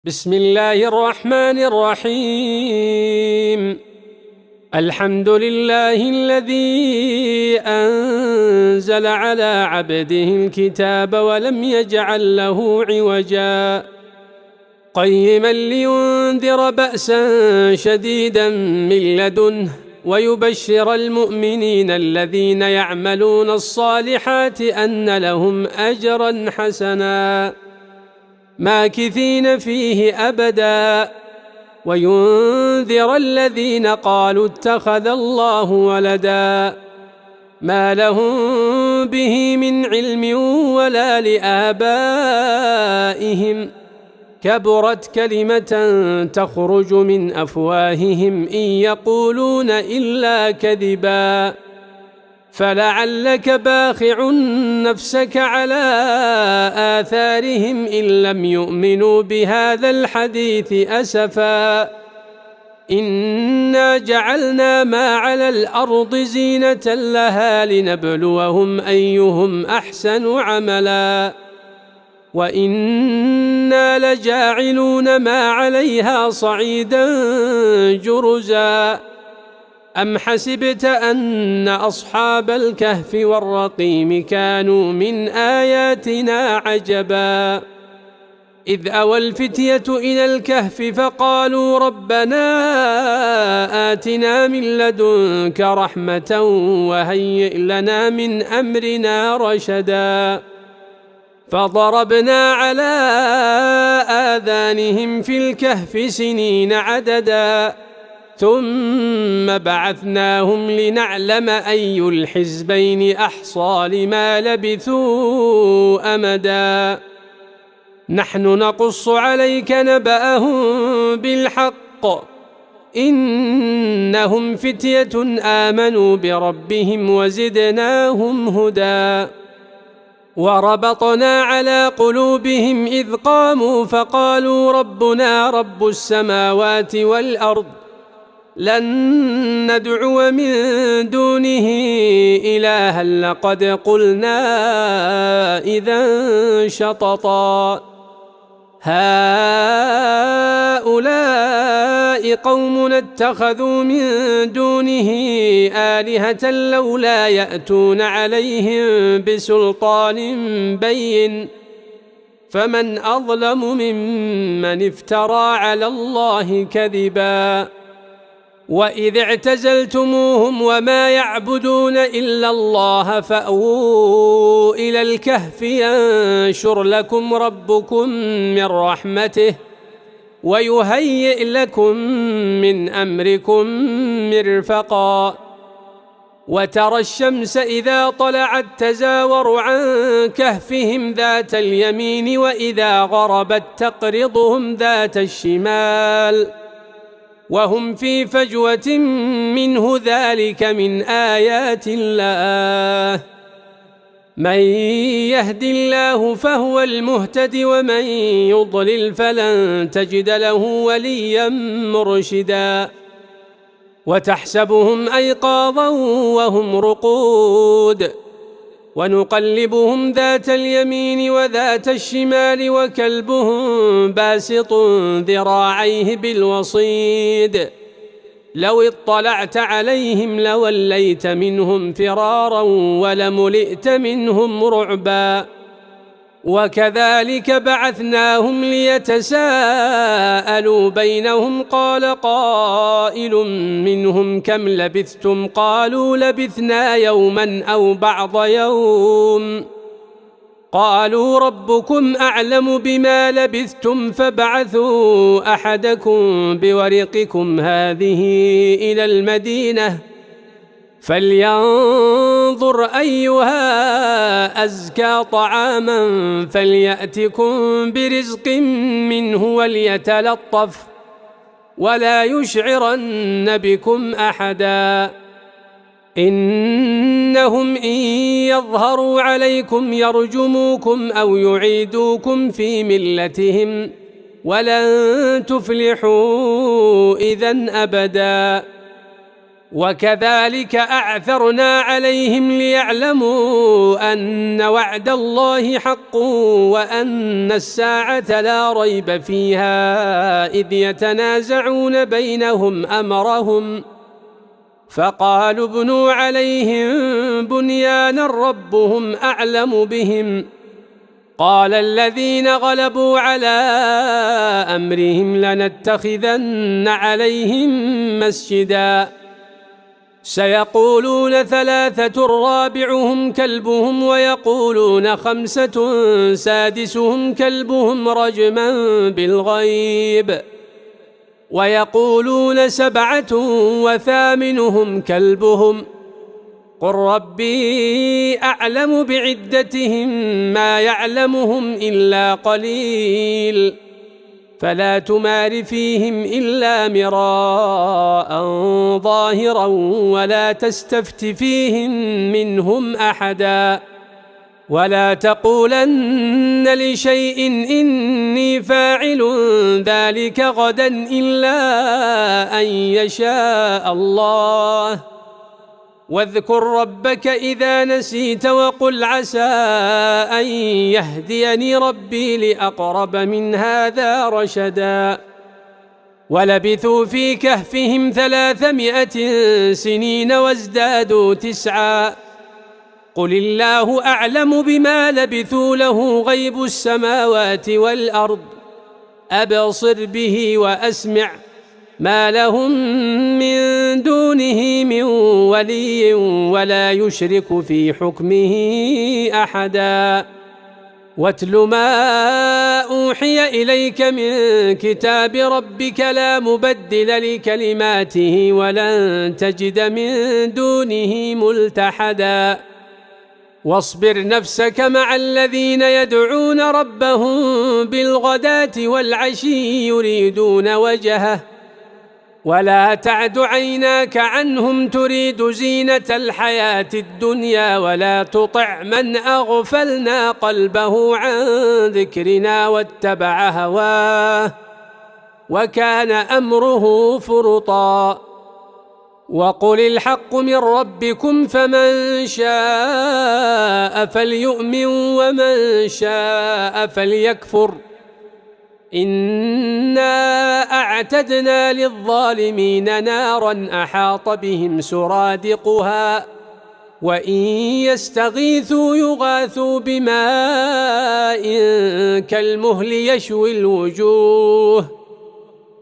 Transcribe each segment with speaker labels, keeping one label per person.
Speaker 1: بسم الله الرحمن الرحيم. الحمد لله الذي أنزل على عبده الكتاب ولم يجعل له عوجا قيما لينذر بأسا شديدا من لدنه ويبشر المؤمنين الذين يعملون الصالحات أن لهم أجرا حسنا ماكثين فيه أبدا وينذر الذين قالوا اتخذ الله ولدا ما لهم به من علم ولا لآبائهم كبرت كلمة تخرج من أفواههم إن يقولون إلا كذبا فلعلك باخع نفسك على آثارهم إن لم يؤمنوا بهذا الحديث أسفا إنا جعلنا ما على الأرض زينة لها لنبلوهم أيهم أحسن عملا وإنا لجاعلون ما عليها صعيدا جرزا أم حسبت أن أصحاب الكهف والرقيم كانوا من آياتنا عجبا إذ أوى الفتية إلى الكهف فقالوا ربنا آتنا من لدنك رحمة وهيئ لنا من أمرنا رشدا فضربنا على آذانهم في الكهف سنين عددا ثم بعثناهم لنعلم أي الحزبين أحصى لما لبثوا أمدا نحن نقص عليك نبأهم بالحق إنهم فتية آمنوا بربهم وزدناهم هدى وربطنا على قلوبهم إذ قاموا فقالوا ربنا رب السماوات والأرض لن ندعو من دونه إلها لقد قلنا إذا شططا هؤلاء قوم اتخذوا من دونه آلهة لولا يأتون عليهم بسلطان بين فمن أظلم ممن افترى على الله كذبا وإذ اعتزلتموهم وما يعبدون إلا الله فأووا إلى الكهف ينشر لكم ربكم من رحمته ويهيئ لكم من أمركم مرفقا وترى الشمس إذا طلعت تزاور عن كهفهم ذات اليمين وإذا غربت تقرضهم ذات الشمال وهم في فجوة منه ذلك من آيات الله من يهد الله فهو المهتد ومن يضلل فلن تجد له وليا مرشدا وتحسبهم أيقاظا وهم رقود ونقلبهم ذات اليمين وذات الشمال وكلبهم باسط ذراعيه بالوصيد لو اطلعت عليهم لوليت منهم فرارا ولملئت منهم رعبا وكذلك بعثناهم ليتساءلوا بينهم قال قائل منهم كم لبثتم قالوا لبثنا يوما أو بعض يوم قالوا ربكم أعلم بما لبثتم فابعثوا أحدكم بورقكم هذه إلى المدينة فلينظر أيها أزكى طعاما فليأتكم برزق منه وليتلطف ولا يشعرن بكم أحدا إنهم إن يظهروا عليكم يرجموكم أو يعيدوكم في ملتهم ولن تفلحوا إذن أبدا وكذلك أعثرنا عليهم ليعلموا أن وعد الله حق وأن الساعة لا ريب فيها إذ يتنازعون بينهم أمرهم فقالوا ابنوا عليهم بنيانا ربهم أعلم بهم قال الذين غلبوا على أمرهم لنتخذن عليهم مسجدا سيقولون ثلاثة رابعهم كلبهم ويقولون خمسة سادسهم كلبهم رجما بالغيب ويقولون سبعة وثامنهم كلبهم قل ربي أعلم بعدتهم ما يعلمهم إلا قليل فلا تمار فيهم إلا مراء ظاهرا ولا تستفت فيهم منهم أحدا ولا تقولن لشيء إني فاعل ذلك غدا إلا أن يشاء الله واذكر ربك إذا نسيت وقل عسى أن يهديني ربي لأقرب من هذا رشدا ولبثوا في كهفهم 300 سنين وازدادوا 9 قل الله أعلم بما لبثوا له غيب السماوات والأرض أبصر به وأسمع ما لهم من دونه من ولي ولا يشرك في حكمه أحدا واتل ما أوحي إليك من كتاب ربك لا مبدل لكلماته ولن تجد من دونه ملتحدا واصبر نفسك مع الذين يدعون ربهم بالغداة والعشي يريدون وجهه ولا تعد عيناك عنهم تريد زينة الحياة الدنيا ولا تطع من أغفلنا قلبه عن ذكرنا واتبع هواه وكان أمره فرطا وقل الحق من ربكم فمن شاء فليؤمن ومن شاء فليكفر إنا أعتدنا للظالمين نارا أحاط بهم سرادقها وإن يستغيثوا يغاثوا بماء كالمهل يشوي الوجوه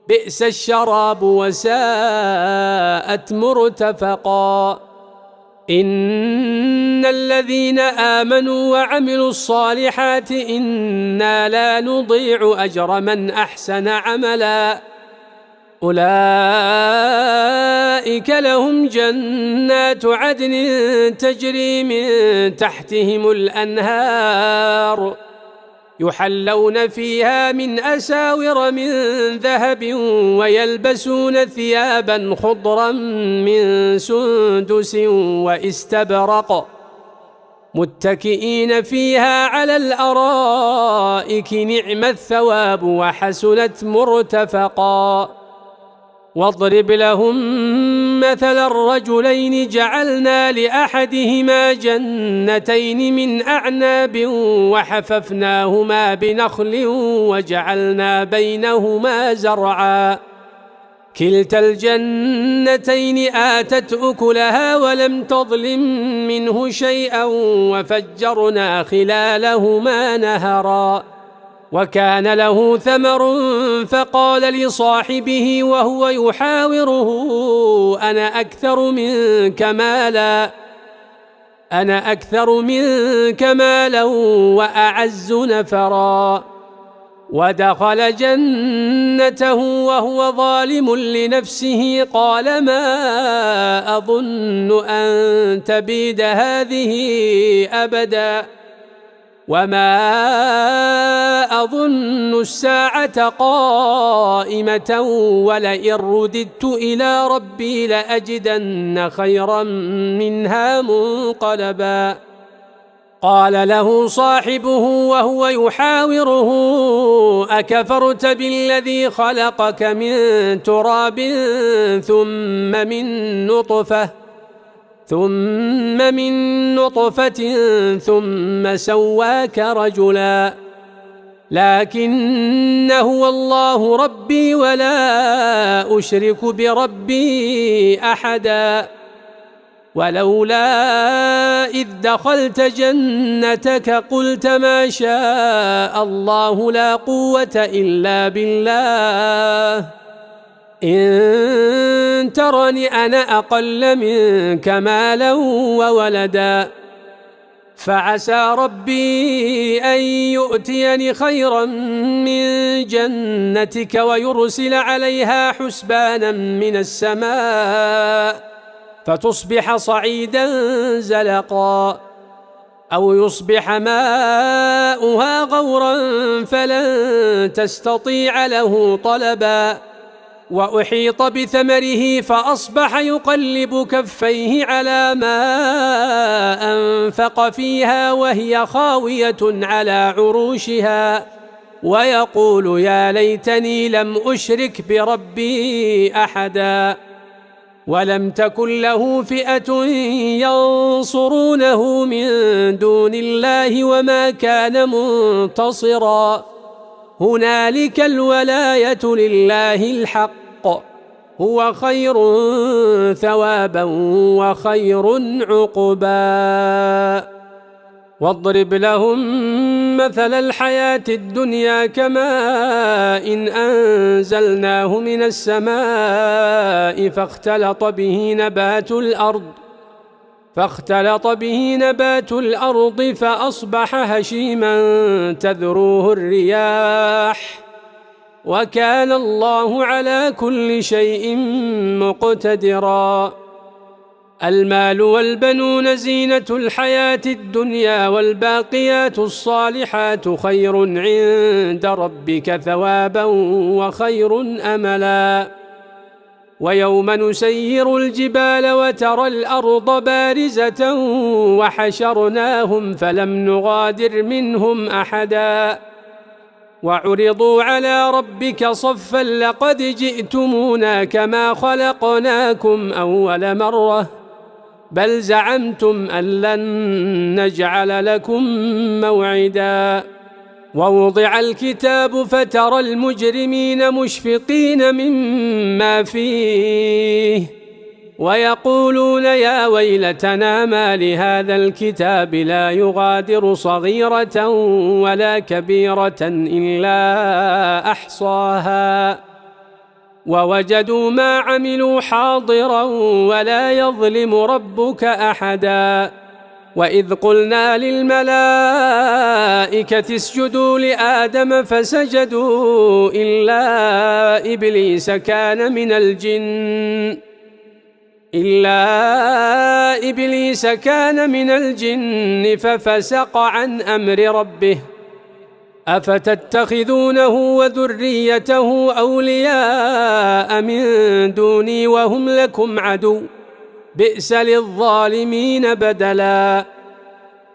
Speaker 1: بئس الشراب وساءت مرتفقا إن الذين آمنوا وعملوا الصالحات إنا لا نضيع أجر من أحسن عملا أولئك لهم جنات عدن تجري من تحتهم الأنهار يحلون فيها من أساور من ذهب ويلبسون ثيابا خضرا من سندس واستبرق متكئين فيها على الأرائك نعم الثواب وحسنت مرتفقا واضرب لهم مثل الرجلين جعلنا لأحدهما جنتين من أعناب وحففناهما بنخل وجعلنا بينهما زرعا كلتا الجنتين آتت أكلها ولم تظلم منه شيئا وفجرنا خلالهما نهرا وكان له ثمر فقال لصاحبه وهو يحاوره أنا أكثر منك مالا وأعز نفرا ودخل جنته وهو ظالم لنفسه قال ما أظن أن تبيد هذه أبدا وما أظن الساعة قائمة ولئن رددت إلى ربي لأجدن خيرا منها منقلبا قال له صاحبه وهو يحاوره: أكفرت بالذي خلقك من تراب ثم من نطفة ثم سواك رجلا لكن هو الله ربي ولا أشرك بربي أحدا ولولا إذ دخلت جنتك قلت ما شاء الله لا قوة إلا بالله إن ترني أنا أقل منك مالا وولدا فعسى ربي أن يؤتيني خيرا من جنتك ويرسل عليها حسبانا من السماء فتصبح صعيدا زلقا أو يصبح ماؤها غورا فلن تستطيع له طلبا وأحيط بثمره فأصبح يقلب كفيه على ما أنفق فيها وهي خاوية على عروشها ويقول يا ليتني لم أشرك بربي أحدا ولم تكن له فئة ينصرونه من دون الله وما كان منتصرا هنالك الولاية لله الحق هو خير ثوابا وخير عقبا واضرب لهم مثل الحياة الدنيا كماء إن أنزلناه من السماء فاختلط به نبات الأرض فأصبح هشيما تذروه الرياح وكان الله على كل شيء مقتدرا المال والبنون زينة الحياة الدنيا والباقيات الصالحات خير عند ربك ثوابا وخير أملا ويوم نسير الجبال وترى الأرض بارزة وحشرناهم فلم نغادر منهم أحدا وعرضوا على ربك صفا لقد جئتمونا كما خلقناكم أول مرة بل زعمتم أن لن نجعل لكم موعدا ووضع الكتاب فترى المجرمين مشفقين مما فيه ويقولون يا ويلتنا ما لهذا الكتاب لا يغادر صغيرة ولا كبيرة إلا أحصاها ووجدوا ما عملوا حاضرا ولا يظلم ربك أحدا وإذ قلنا للملائكة اسجدوا لآدم فسجدوا إلا إبليس كان من الجن ففسق عن أمر ربه أفتتخذونه وذريته أولياء من دوني وهم لكم عدو بئس للظالمين بدلا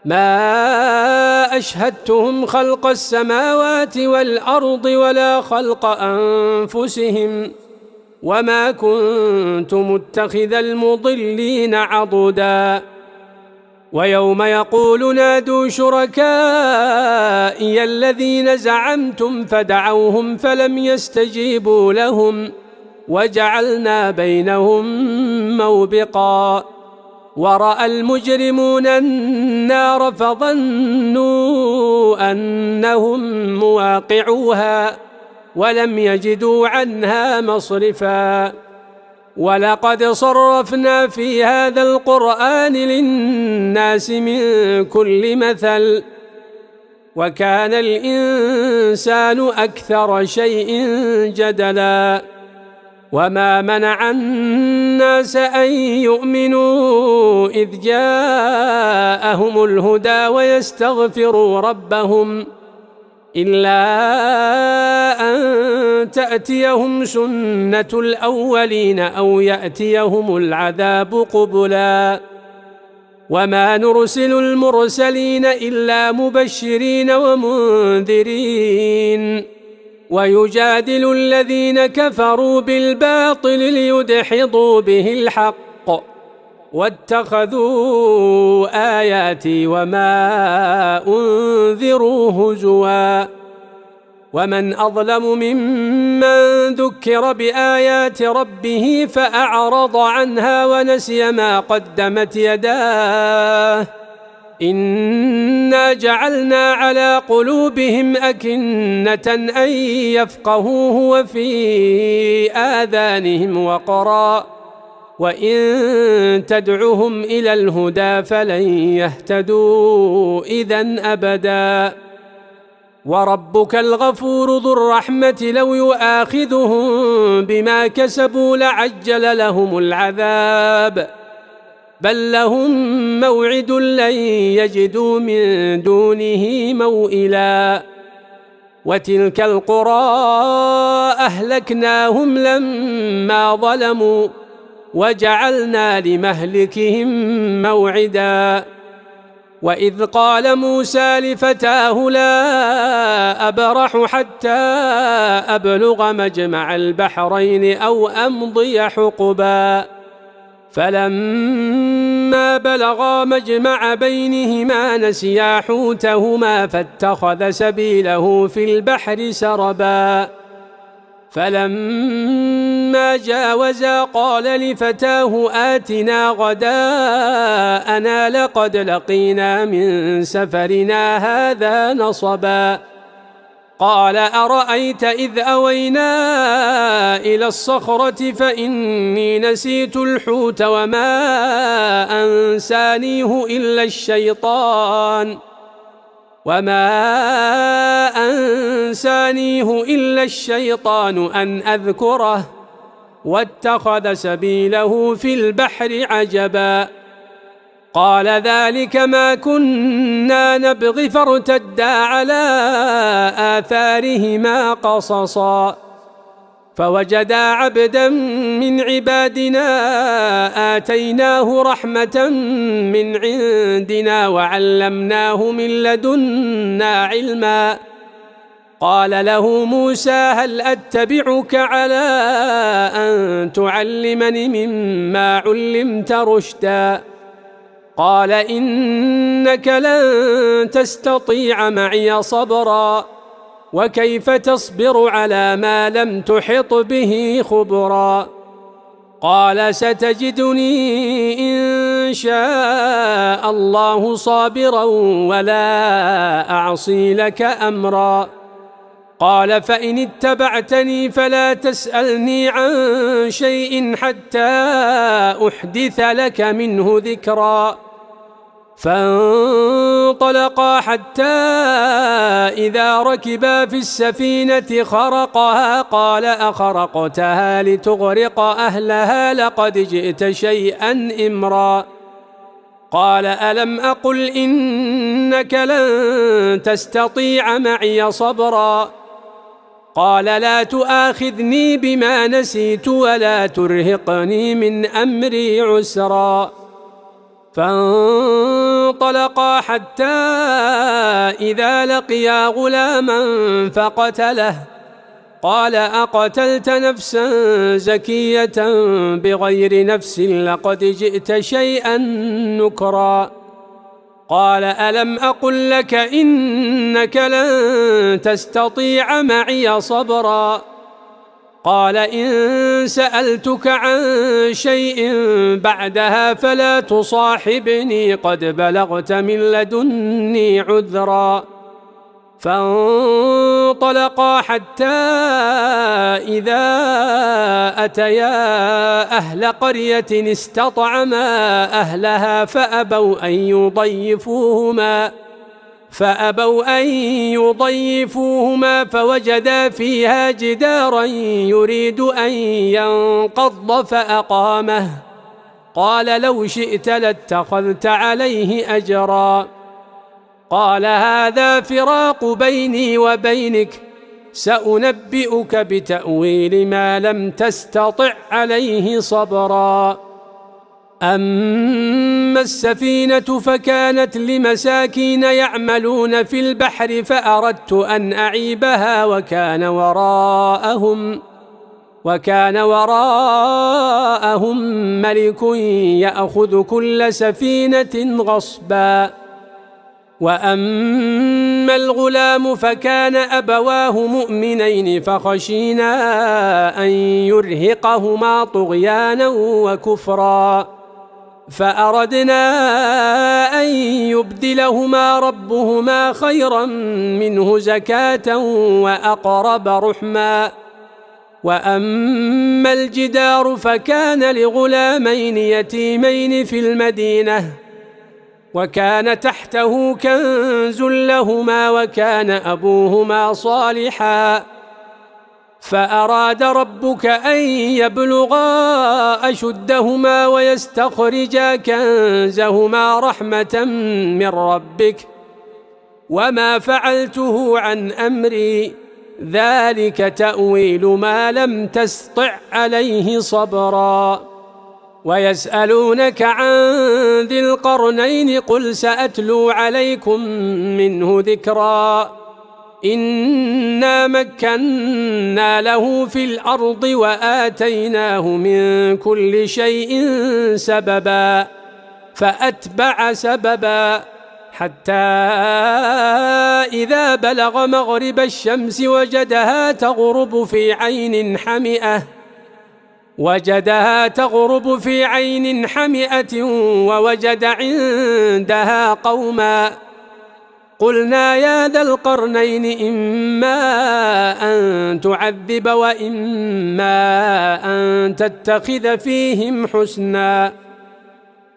Speaker 1: ما أشهدتهم خلق السماوات والأرض ولا خلق أنفسهم وما كنت متخذ المضلين عضدا ويوم يقول نادوا شركائي الذين زعمتم فدعوهم فلم يستجيبوا لهم وجعلنا بينهم موبقا ورأى المجرمون النار فظنوا أنهم مواقعوها ولم يجدوا عنها مصرفا ولقد صرفنا في هذا القرآن للناس من كل مثل وكان الإنسان أكثر شيء جدلا وما منع الناس أن يؤمنوا إذ جاءهم الهدى ويستغفروا ربهم إلا أن تأتيهم سنة الأولين أو يأتيهم العذاب قبلا وما نرسل المرسلين إلا مبشرين ومنذرين ويجادل الذين كفروا بالباطل ليدحضوا به الحق واتخذوا آياتي وما أنذروا هزوا ومن أظلم ممن ذكر بآيات ربه فأعرض عنها ونسي ما قدمت يداه إنا جعلنا على قلوبهم أكنة أن يفقهوه وفي آذانهم وقرا وإن تدعهم إلى الهدى فلن يهتدوا إذن أبدا وربك الغفور ذو الرحمة لو يؤاخذهم بما كسبوا لعجل لهم العذاب بل لهم موعد لن يجدوا من دونه موئلا وتلك القرى أهلكناهم لما ظلموا وجعلنا لمهلكهم موعدا وإذ قال موسى لفتاه لا أبرح حتى أبلغ مجمع البحرين أو أمضي حقبا فلما بلغا مجمع بينهما نسيا حوتهما فاتخذ سبيله في البحر سربا فلما جاوزا قال لفتاه آتنا غداءنا لقد لقينا من سفرنا هذا نصبا قال أرأيت إذ أوينا إلى الصخرة فإني نسيت الحوت وما أنسانيه إلا الشيطان أن أذكره واتخذ سبيله في البحر عجبا قال ذلك ما كنا نبغي فارتدا على آثارهما قصصا فوجدا عبدا من عبادنا آتيناه رحمة من عندنا وعلمناه من لدنا علما قال له موسى هل أتبعك على أن تعلمني مما علمت رشدا قال إنك لن تستطيع معي صبرا وكيف تصبر على ما لم تحط به خبرا قال ستجدني إن شاء الله صابرا ولا أعصي لك أمرا قال فإن اتبعتني فلا تسألني عن شيء حتى أحدث لك منه ذكرا فانطلقا حتى إذا ركبا في السفينة خرقها قال أخرقتها لتغرق أهلها لقد جئت شيئا إمرا قال ألم أقل إنك لن تستطيع معي صبرا قال لا تؤاخذني بما نسيت ولا ترهقني من أمري عسرا فانطلقا حتى إذا لقيا غلاما فقتله قال أقتلت نفسا زكية بغير نفس لقد جئت شيئا نكرا قال ألم أقل لك إنك لن تستطيع معي صبرا قال إن سألتك عن شيء بعدها فلا تصاحبني قد بلغت من لدني عذرا فانطلقا حتى إذا أتيا أهل قرية استطعما أهلها فأبوا أن يضيفوهما فوجدا فيها جدارا يريد أن ينقض فأقامه قال لو شئت لاتخذت عليه أجرا قال هذا فراق بيني وبينك سأنبئك بتأويل ما لم تستطع عليه صبرا أما السفينة فكانت لمساكين يعملون في البحر فأردت أن أعيبها وكان وراءهم ملك يأخذ كل سفينة غصبا. وأما الغلام فكان أبواه مؤمنين فخشينا أن يرهقهما طغيانا وكفرا فأردنا أن يبدلهما ربهما خيرا منه زكاة وأقرب رحما. وأما الجدار فكان لغلامين يتيمين في المدينة وكان تحته كنز لهما وكان أبوهما صالحا فأراد ربك أن يبلغا أشدهما ويستخرجا كنزهما رحمة من ربك وما فعلته عن أمري ذلك تأويل ما لم تسطع عليه صبرا. ويسألونك عن ذي القرنين قل سأتلو عليكم منه ذكرا. إنا مكنا له في الأرض وآتيناه من كل شيء سببا فأتبع سببا حتى إذا بلغ مغرب الشمس وجدها تغرب في عين حمئة ووجد عندها قوما قلنا يا ذا القرنين إما أن تعذب وإما أن تتخذ فيهم حسنا.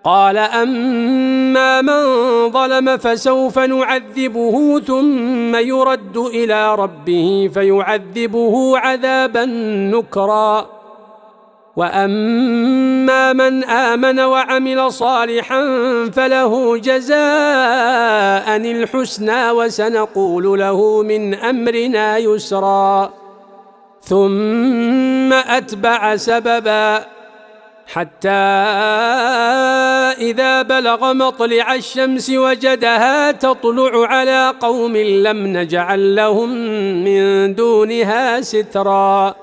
Speaker 1: قال أما من ظلم فسوف نعذبه ثم يرد إلى ربه فيعذبه عذابا نكرا. وأما من آمن وعمل صالحا فله جزاء الحسنى وسنقول له من أمرنا يسرا. ثم أتبع سببا حتى إذا بلغ مطلع الشمس وجدها تطلع على قوم لم نجعل لهم من دونها سترا.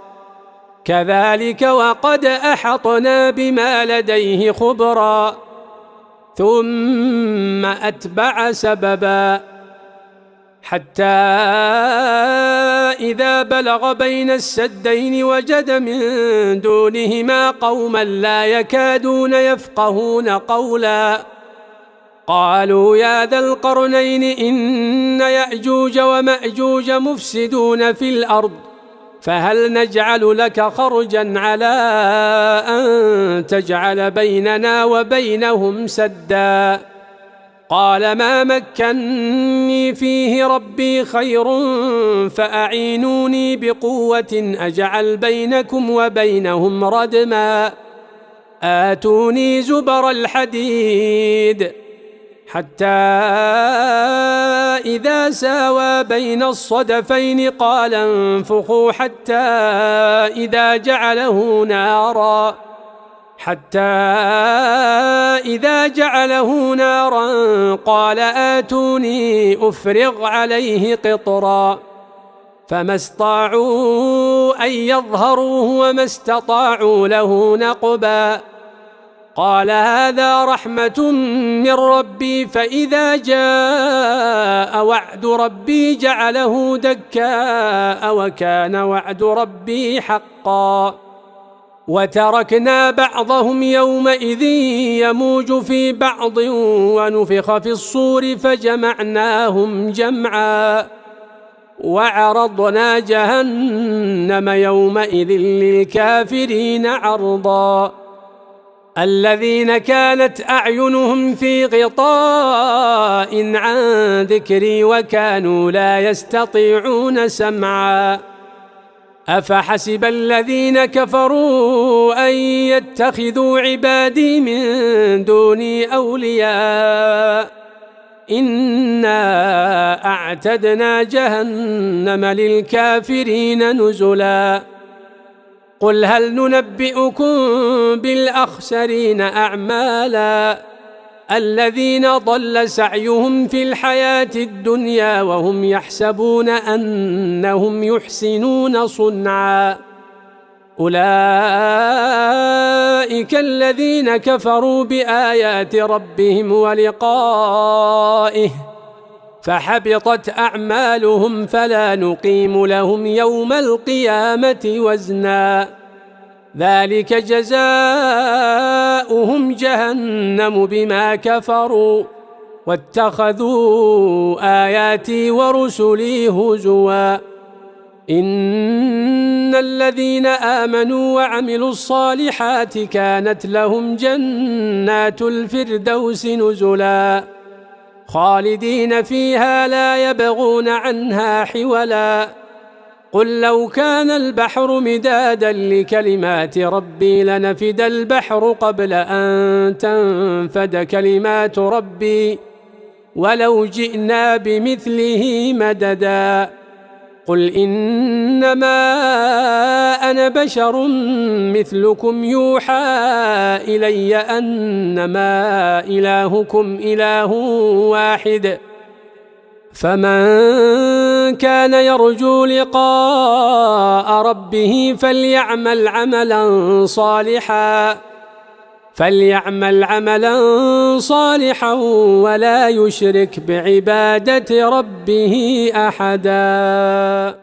Speaker 1: كذلك وقد أحطنا بما لديه خبرا. ثم أتبع سببا حتى إذا بلغ بين السدين وجد من دونهما قوما لا يكادون يفقهون قولا. قالوا يا ذا القرنين إن يأجوج ومأجوج مفسدون في الأرض فهل نجعل لك خرجا على أن تجعل بيننا وبينهم سدا. قال ما مكني فيه ربي خير فأعينوني بقوة أجعل بينكم وبينهم ردما. آتوني زبر الحديد حتى إذا ساوى بين الصدفين قال انفخوا حتى إذا جعله نارا قال آتوني أفرغ عليه قطرا. فما استطاعوا أن يظهروه وما استطاعوا له نقبا. قال هذا رحمة من ربي فإذا جاء وعد ربي جعله دكاء وكان وعد ربي حقا. وتركنا بعضهم يومئذ يموج في بعض ونفخ في الصور فجمعناهم جمعا. وعرضنا جهنم يومئذ للكافرين عرضا. الذين كانت أعينهم في غطاء عن ذكري وكانوا لا يستطيعون سمعا. أفحسب الذين كفروا أن يتخذوا عبادي من دوني أولياء إنا أعتدنا جهنم للكافرين نزلا. قل هل ننبئكم بالأخسرين أعمالا الذين ضل سعيهم في الحياة الدنيا وهم يحسبون أنهم يحسنون صنعا أولئك الذين كفروا بآيات ربهم ولقائه فحبطت أعمالهم فلا نقيم لهم يوم القيامة وزنا ذلك جزاؤهم جهنم بما كفروا واتخذوا آياتي ورسلي هزوا إن الذين آمنوا وعملوا الصالحات كانت لهم جنات الفردوس نزلا خالدين فيها لا يبغون عنها حولا قل لو كان البحر مدادا لكلمات ربي لنفد البحر قبل أن تنفد كلمات ربي ولو جئنا بمثله مددا قل إنما أنا بشر مثلكم يوحى إلي أنما إلهكم إله واحد فمن كان يرجو لقاء ربه فليعمل عملا صالحا ولا يشرك بعبادة ربه أحدا.